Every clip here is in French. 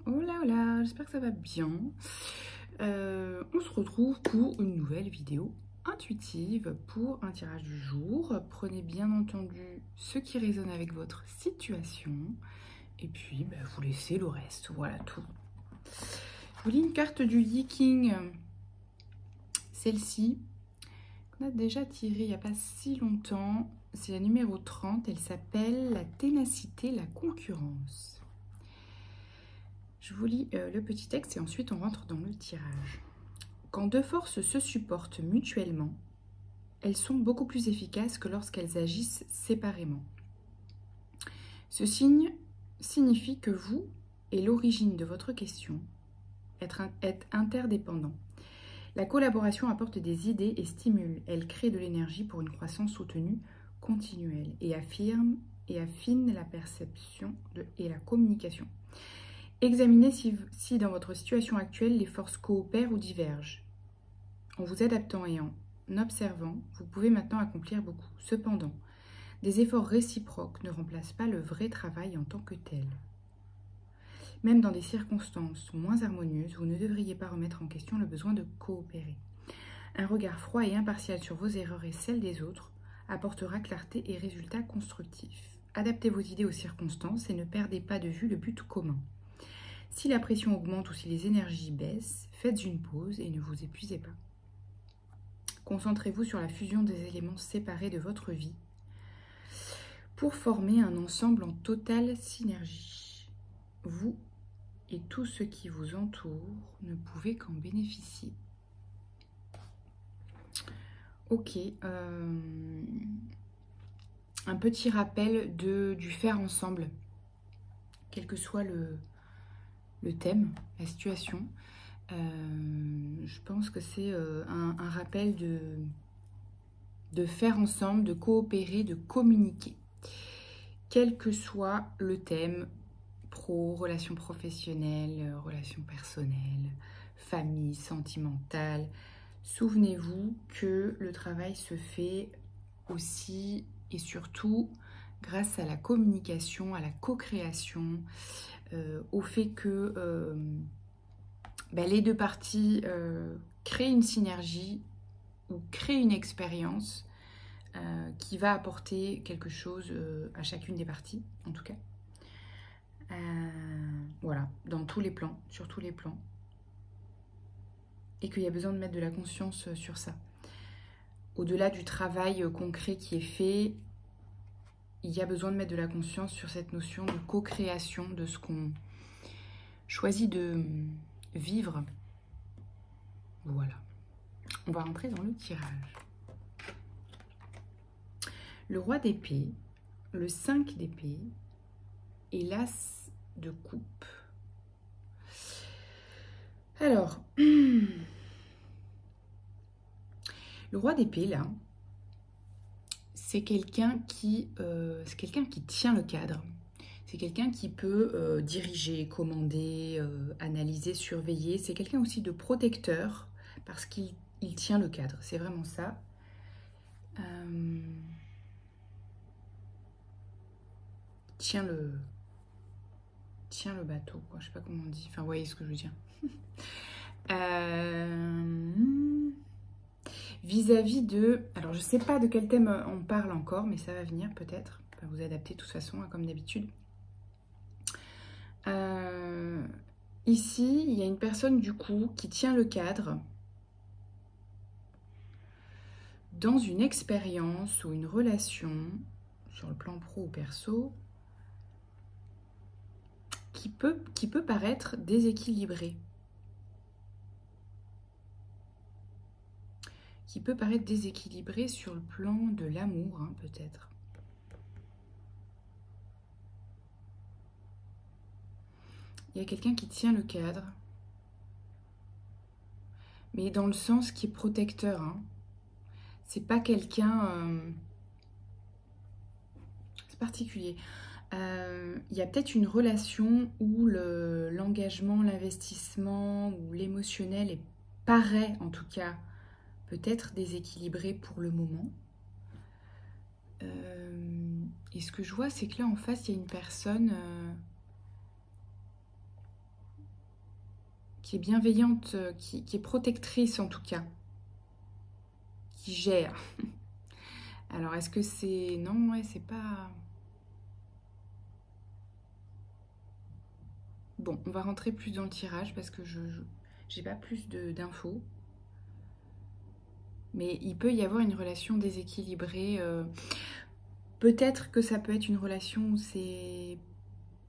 Hola, j'espère que ça va bien. On se retrouve pour une nouvelle vidéo intuitive pour un tirage du jour. Prenez bien entendu ce qui résonne avec votre situation et puis vous laissez le reste. Voilà tout. Je vous lis une carte du Yi King, celle-ci, qu'on a déjà tirée il n'y a pas si longtemps. C'est la numéro 30, elle s'appelle la ténacité, la concurrence. Je vous lis le petit texte et ensuite on rentre dans le tirage. Quand deux forces se supportent mutuellement, elles sont beaucoup plus efficaces que lorsqu'elles agissent séparément. Ce signe signifie que vous et l'origine de votre question êtes interdépendants. La collaboration apporte des idées et stimule. Elle crée de l'énergie pour une croissance soutenue, continuelle et affine la perception et la communication. Examinez si dans votre situation actuelle, les forces coopèrent ou divergent. En vous adaptant et en observant, vous pouvez maintenant accomplir beaucoup. Cependant, des efforts réciproques ne remplacent pas le vrai travail en tant que tel. Même dans des circonstances moins harmonieuses, vous ne devriez pas remettre en question le besoin de coopérer. Un regard froid et impartial sur vos erreurs et celles des autres apportera clarté et résultats constructifs. Adaptez vos idées aux circonstances et ne perdez pas de vue le but commun. Si la pression augmente ou si les énergies baissent, faites une pause et ne vous épuisez pas. Concentrez-vous sur la fusion des éléments séparés de votre vie pour former un ensemble en totale synergie. Vous et tout ce qui vous entoure ne pouvez qu'en bénéficier. Ok, un petit rappel du faire ensemble, quel que soit le thème, la situation. Je pense que c'est un rappel de faire ensemble, de coopérer, de communiquer. Quel que soit le thème, pro, relations professionnelles, relations personnelles, famille, sentimentale, souvenez-vous que le travail se fait aussi et surtout grâce à la communication, à la co-création, au fait que les deux parties créent une synergie ou créent une expérience qui va apporter quelque chose à chacune des parties, en tout cas. Voilà, dans tous les plans, sur tous les plans. Et qu'il y a besoin de mettre de la conscience sur ça. Au-delà du travail concret qui est fait, il y a besoin de mettre de la conscience sur cette notion de co-création, de ce qu'on choisit de vivre. Voilà. On va rentrer dans le tirage. Le roi d'épée, le 5 d'épée et l'as de coupe. Alors, le roi d'épée, là, c'est quelqu'un qui tient le cadre. C'est quelqu'un qui peut diriger, commander, analyser, surveiller. C'est quelqu'un aussi de protecteur parce qu'il tient le cadre. C'est vraiment ça. Tient le bateau, quoi. Je sais pas comment on dit. Enfin, vous voyez ce que je veux dire. Vis-à-vis de... Alors, je sais pas de quel thème on parle encore, mais ça va venir peut-être. On va vous adapter de toute façon, hein, comme d'habitude. Ici, il y a une personne, du coup, qui tient le cadre dans une expérience ou une relation, sur le plan pro ou perso, qui peut paraître déséquilibrée. Qui peut paraître déséquilibrée sur le plan de l'amour, hein, peut-être. Il y a quelqu'un qui tient le cadre, mais dans le sens qui est protecteur. Hein. C'est pas quelqu'un... c'est particulier. Il y a peut-être une relation où l'engagement, l'investissement ou l'émotionnel paraît, en tout cas, peut-être déséquilibré pour le moment. Et ce que je vois, c'est que là, en face, il y a une personne... qui est bienveillante, qui est protectrice en tout cas, qui gère. Alors, est-ce que c'est... Non, ouais, c'est pas... Bon, on va rentrer plus dans le tirage parce que je n'ai pas plus d'infos. Mais il peut y avoir une relation déséquilibrée. Peut-être que ça peut être une relation où c'est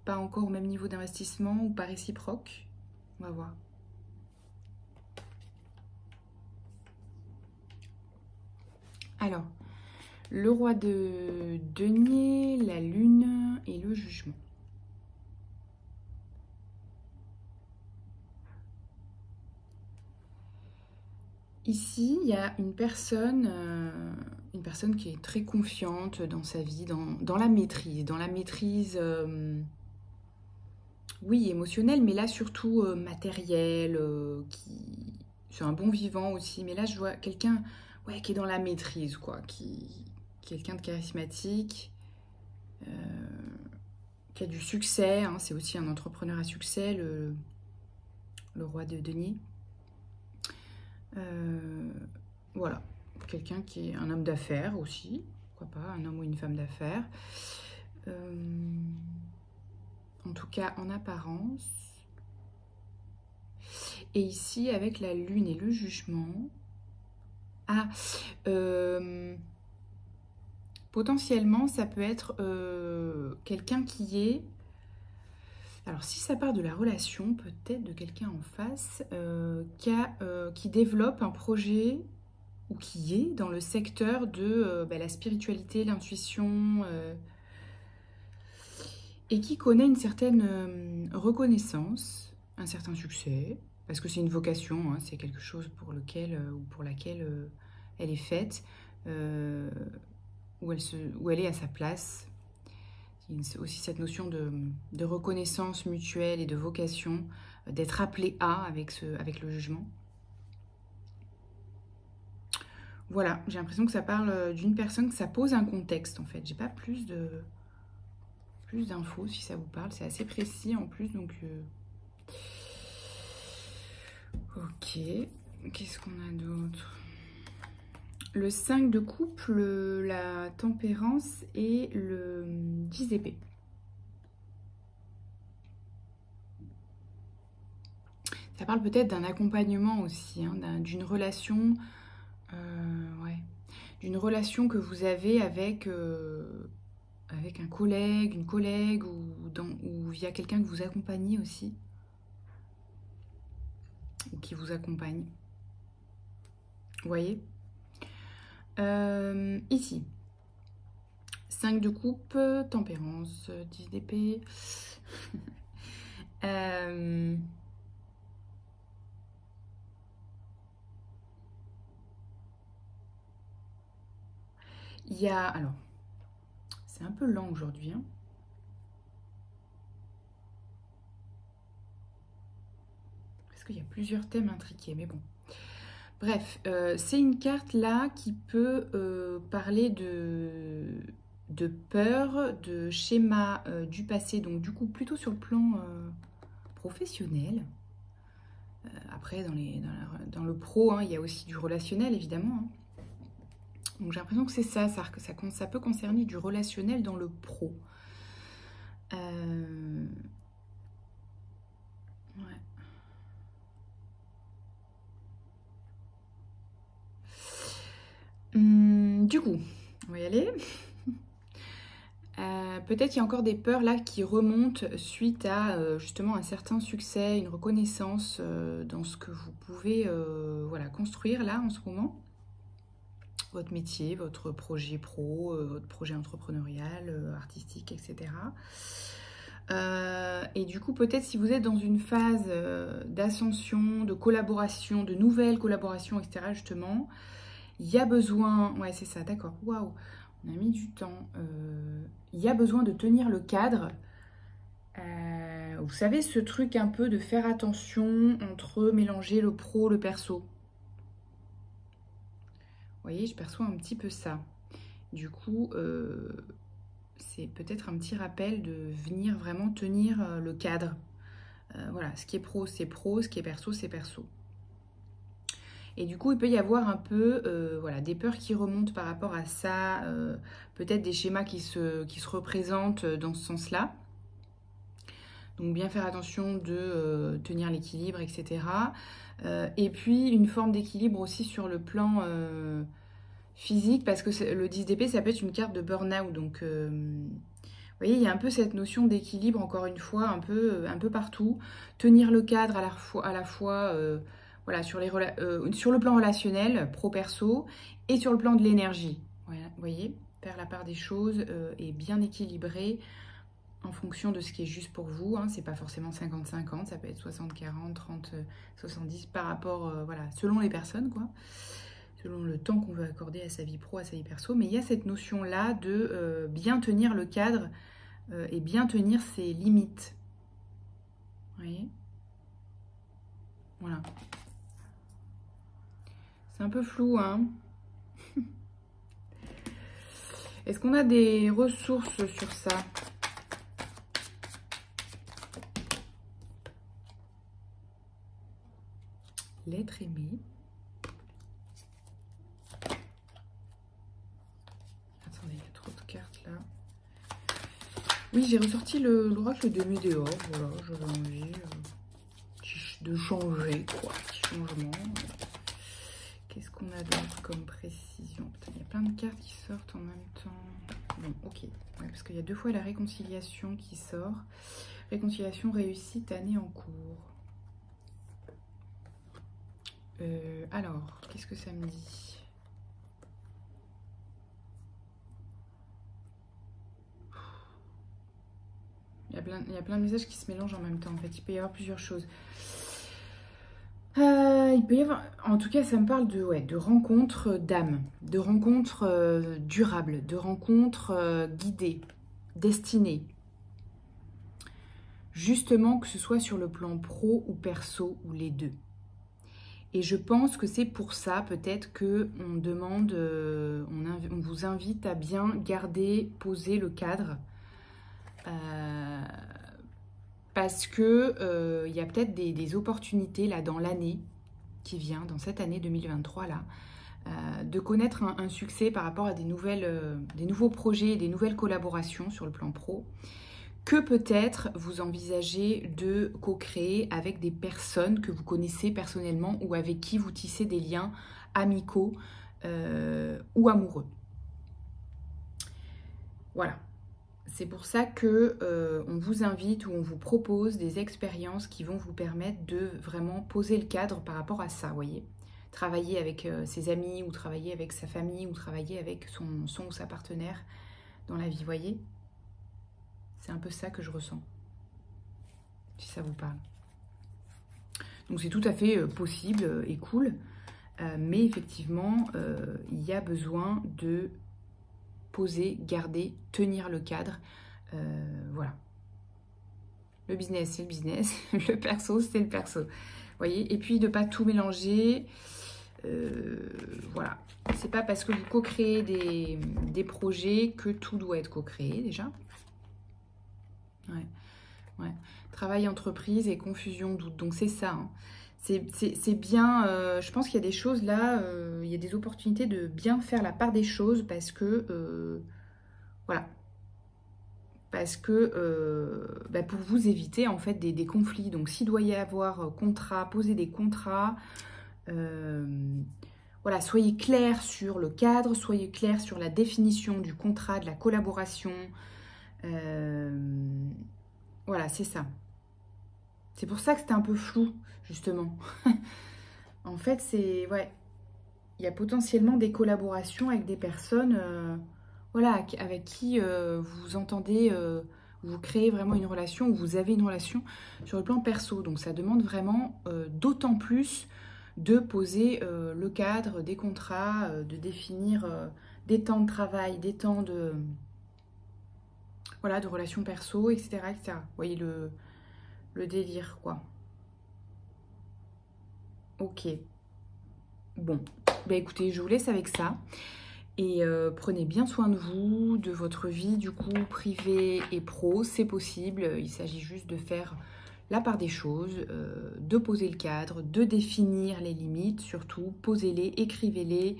pas encore au même niveau d'investissement ou pas réciproque. On va voir. Alors, le roi de denier, la lune et le jugement. Ici, il y a une personne qui est très confiante dans sa vie, dans la maîtrise, oui, émotionnelle, mais là surtout matérielle, c'est un bon vivant aussi. Mais là, je vois quelqu'un, ouais, qui est dans la maîtrise, quoi, quelqu'un de charismatique, qui a du succès, hein, c'est aussi un entrepreneur à succès, le roi de denier. Voilà, quelqu'un qui est un homme d'affaires aussi, pourquoi pas, un homme ou une femme d'affaires. En tout cas, en apparence. Et ici, avec la lune et le jugement. Ah, potentiellement, ça peut être quelqu'un qui est... Alors, si ça part de la relation, peut-être de quelqu'un en face qui développe un projet ou qui est dans le secteur de la spiritualité, l'intuition, et qui connaît une certaine reconnaissance, un certain succès, parce que c'est une vocation, hein, c'est quelque chose pour lequel ou pour laquelle elle est faite, où elle est à sa place. Il y a aussi cette notion de reconnaissance mutuelle et de vocation, d'être appelé à avec le jugement. Voilà, j'ai l'impression que ça parle d'une personne, que ça pose un contexte en fait. J'ai pas plus d'infos si ça vous parle, c'est assez précis en plus, donc ok, qu'est-ce qu'on a d'autre? Le 5 de coupe, la tempérance et le 10 d'épée. Ça parle peut-être d'un accompagnement aussi, hein, d'une relation, ouais, d'une relation que vous avez avec un collègue, une collègue, ou via quelqu'un que vous accompagnez aussi, ou qui vous accompagne. Vous voyez? Ici, 5 de coupe, tempérance, 10 d'épée. Il y a... Alors, c'est un peu lent aujourd'hui, hein. Parce qu'il y a plusieurs thèmes intriqués, mais bon. Bref, c'est une carte là qui peut parler de peur, de schéma du passé, donc du coup plutôt sur le plan professionnel. Après, dans le pro, hein, il y a aussi du relationnel évidemment, hein. Donc j'ai l'impression que c'est ça peut concerner du relationnel dans le pro. Ouais. Du coup, on va y aller. Peut-être qu'il y a encore des peurs là qui remontent suite à justement un certain succès, une reconnaissance dans ce que vous pouvez voilà, construire là en ce moment. Votre métier, votre projet pro, votre projet entrepreneurial, artistique, etc. Et du coup, peut-être si vous êtes dans une phase d'ascension, de collaboration, de nouvelles collaborations, etc. justement, il y a besoin... Ouais, c'est ça, d'accord. Waouh, on a mis du temps. Il y a besoin de tenir le cadre. Vous savez, ce truc un peu de faire attention entre mélanger le pro, le perso. Vous voyez, je perçois un petit peu ça. Du coup, c'est peut-être un petit rappel de venir vraiment tenir le cadre. Voilà, ce qui est pro, c'est pro, ce qui est perso, c'est perso. Et du coup, il peut y avoir un peu voilà, des peurs qui remontent par rapport à ça, peut-être des schémas qui se représentent dans ce sens-là. Donc bien faire attention de tenir l'équilibre, etc. Et puis une forme d'équilibre aussi sur le plan physique, parce que le 10 d'épée, ça peut être une carte de burn-out. Donc vous voyez, il y a un peu cette notion d'équilibre, encore une fois, un peu partout. Tenir le cadre à la fois voilà, sur le plan relationnel, pro-perso, et sur le plan de l'énergie. Voilà, vous voyez, faire la part des choses et bien équilibré en fonction de ce qui est juste pour vous. Hein. C'est pas forcément 50-50, ça peut être 60-40, 30-70 par rapport, voilà, selon les personnes, quoi. Selon le temps qu'on veut accorder à sa vie pro, à sa vie perso. Mais il y a cette notion-là de bien tenir le cadre et bien tenir ses limites. Vous voyez ? Voilà. C'est un peu flou, hein. Est-ce qu'on a des ressources sur ça ? L'être aimé. Attendez, il y a trop de cartes là. Oui, j'ai ressorti l'oracle de Médéor. Voilà, j'avais envie de changer, quoi. Petit changement. Qu'est-ce qu'on a d'autre comme précision? Putain, il y a plein de cartes qui sortent en même temps. Bon, ok. Ouais, parce qu'il y a 2 fois la réconciliation qui sort. Réconciliation, réussite, année en cours. Alors, qu'est-ce que ça me dit? Il y a plein de messages qui se mélangent en même temps. En fait, il peut y avoir plusieurs choses. Il peut y avoir, en tout cas, ça me parle de rencontres d'âme, de rencontres durables, de rencontres guidées, destinées. Justement, que ce soit sur le plan pro ou perso ou les deux. Et je pense que c'est pour ça peut-être qu'on demande, on vous invite à bien garder, poser le cadre. Parce que il y a peut-être des opportunités là dans l'année qui vient, dans cette année 2023 là, de connaître un succès par rapport à des nouveaux projets, des nouvelles collaborations sur le plan pro, que peut-être vous envisagez de co-créer avec des personnes que vous connaissez personnellement ou avec qui vous tissez des liens amicaux ou amoureux. Voilà. C'est pour ça que on vous invite ou on vous propose des expériences qui vont vous permettre de vraiment poser le cadre par rapport à ça, vous voyez. Travailler avec ses amis ou travailler avec sa famille ou travailler avec son ou sa partenaire dans la vie, vous voyez. C'est un peu ça que je ressens, si ça vous parle. Donc c'est tout à fait possible et cool, mais effectivement, il y a besoin de poser, garder, tenir le cadre, voilà. Le business, c'est le business, le perso, c'est le perso. Vous voyez, et puis de ne pas tout mélanger, voilà. C'est pas parce que vous co-créez des projets que tout doit être co-créé, déjà. Ouais. Travail, entreprise et confusion, doute. Donc c'est ça. Hein. C'est bien. Je pense qu'il y a des choses là. Il y a des opportunités de bien faire la part des choses parce que voilà. Parce que pour vous éviter en fait des conflits. Donc s'il doit y avoir contrat, poser des contrats. Voilà, soyez clair sur le cadre, soyez clair sur la définition du contrat, de la collaboration. Voilà, c'est ça. C'est pour ça que c'était un peu flou, justement. En fait, c'est... Ouais. Il y a potentiellement des collaborations avec des personnes voilà, avec qui vous entendez, vous créez vraiment une relation, ou vous avez une relation sur le plan perso. Donc ça demande vraiment d'autant plus de poser le cadre, des contrats, de définir des temps de travail, des temps de... Voilà, de relations perso, etc., etc. Vous voyez le délire, quoi. Ok. Bon. Bah écoutez, je vous laisse avec ça. Et prenez bien soin de vous, de votre vie, du coup, privée et pro. C'est possible. Il s'agit juste de faire la part des choses, de poser le cadre, de définir les limites, surtout posez-les, écrivez-les,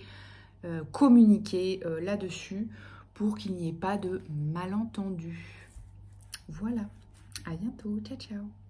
communiquez là-dessus pour qu'il n'y ait pas de malentendus. Voilà, à bientôt, ciao ciao.